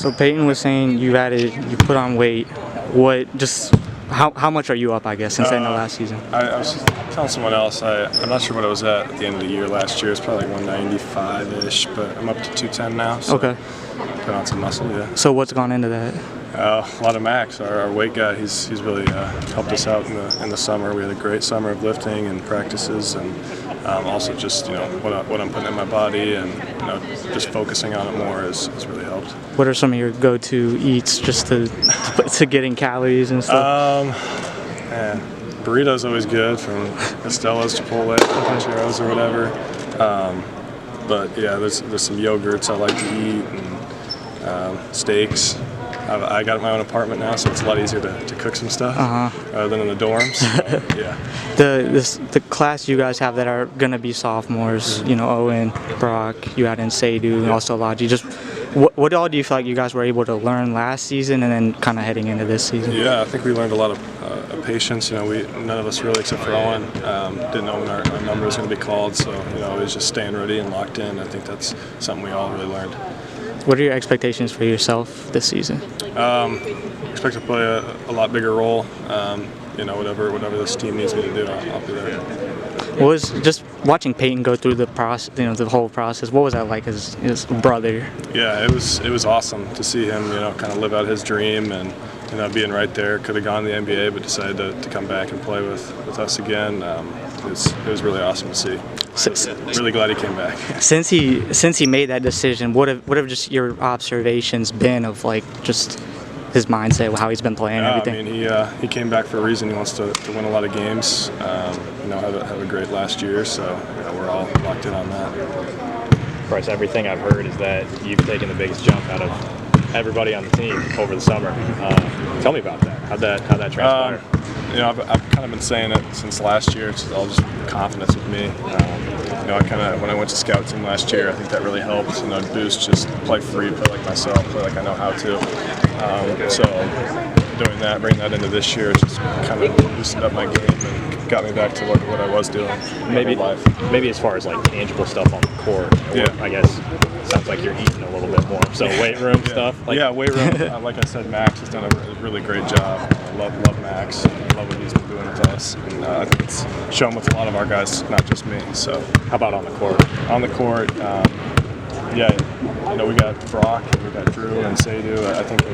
So Peyton was saying you put on weight. How much are you up, I guess, since the end of last season? I was telling someone else, I'm not sure what I was at the end of the year last year. It's probably like 195-ish, but I'm up to 210 now. So Okay. Put on some muscle, yeah. So what's gone into that? A lot of Max, our weight guy. He's really helped us out in the summer. We had a great summer of lifting and practices, and also just what I'm putting in my body, and just focusing on it more has really helped. What are some of your go-to eats just to getting calories and stuff? Man, burritos always good from Estella's, Chipotle, Pancheros, or whatever. But yeah, there's some yogurts I like to eat, and steaks. I got my own apartment now, so it's a lot easier to cook some stuff rather than in the dorms. So, yeah. The class you guys have that are gonna be sophomores, Owen, Brock, you had in Seydu, and also Laji. Just what all do you feel like you guys were able to learn last season, and then kind of heading into this season? Yeah, I think we learned a lot of patience. None of us really, except for Owen, didn't know when our number was going to be called. So it was just staying ready and locked in. I think that's something we all really learned. What are your expectations for yourself this season? Expect to play a lot bigger role. Whatever this team needs me to do, I'll be there. What was just watching Peyton go through the process, the whole process? What was that like as his brother? Yeah, it was awesome to see him, kind of live out his dream, and being right there. Could have gone to the NBA, but decided to come back and play with us again. It was really awesome to see. Really glad he came back. Since he made that decision, what have just your observations been of just his mindset, how he's been playing, and everything? I mean, he came back for a reason. He wants to win a lot of games. Have a great last year. So we're all locked in on that. Pryce, everything I've heard is that you've taken the biggest jump out of everybody on the team over the summer. Tell me about that. How'd that transpire? I've kind of been saying it since last year. It's all just confidence with me. When I went to scout team last year, I think that really helped. Boost, just play free, play like myself, play like I know how to. So doing that, bringing that into this year, just kind of boosted up my game and got me back to what I was doing. Maybe as far as tangible stuff on the court. Yeah. I guess it sounds like you're eating a little bit more. So weight room stuff. Weight room. Like I said, Max has done a really great job. I love Max. I love what he's been doing with us. And I think it's shown with a lot of our guys, not just me. So how about on the court? On the court, we got Brock and we got Drew and Seydu. I think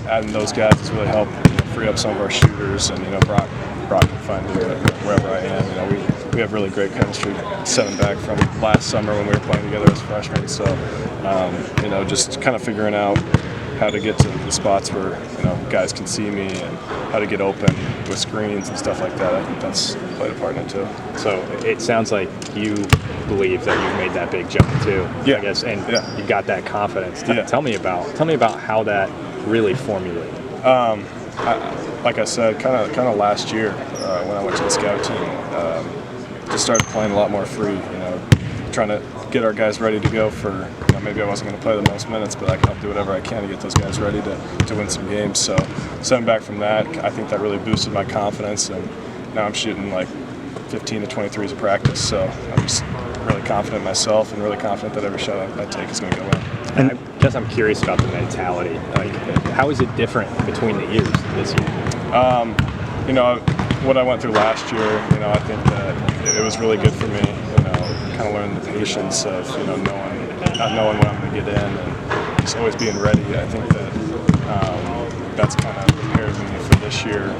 adding those guys has really helped free up some of our shooters. And Brock can find me wherever I am. We have really great chemistry, 7 back from last summer when we were playing together as freshmen. So just kind of figuring out how to get to the spots where guys can see me, and how to get open with screens and stuff like that. I think that's played a part in it too. So it sounds like you believe that you've made that big jump too. Yeah. I guess, and you got that confidence. Yeah. Tell me about how that really formulated. Like I said, kind of last year when I went to the scout team, just started playing a lot more free. Trying to get our guys ready to go for. Maybe I wasn't going to play the most minutes, but I'll do whatever I can to get those guys ready to win some games. So 7 back from that, I think that really boosted my confidence, and now I'm shooting 15 to 23s of practice. So I'm just really confident in myself, and really confident that every shot I take is going to go in. And I guess I'm curious about the mentality. How is it different between the years this year? What I went through last year, I think that it was really good for me. Kind of learning the patience of not knowing when I'm going to get in, and just always being ready. I think that that's kind of prepared me for this year.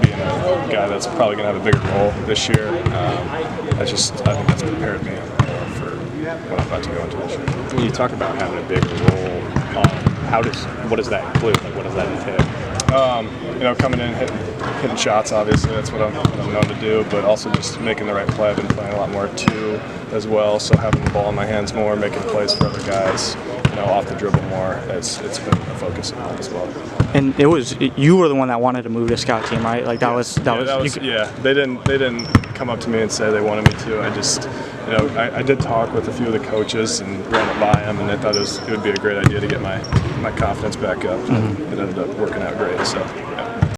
Being a guy that's probably going to have a bigger role this year. I think that's prepared me for what I'm about to go into this year. When you talk about having a bigger role, what does that include? What does that entail? Coming in, hitting shots, obviously, that's what I'm known to do, but also just making the right play. I've been playing a lot more 2 as well, so having the ball in my hands more, making plays for other guys, off the dribble more, it's been a focus of mine as well. And you were the one that wanted to move to scout team, right? They didn't come up to me and say they wanted me to. I just, I did talk with a few of the coaches and ran it by them, and they thought it would be a great idea to get my confidence back up. And it ended up working out great. So.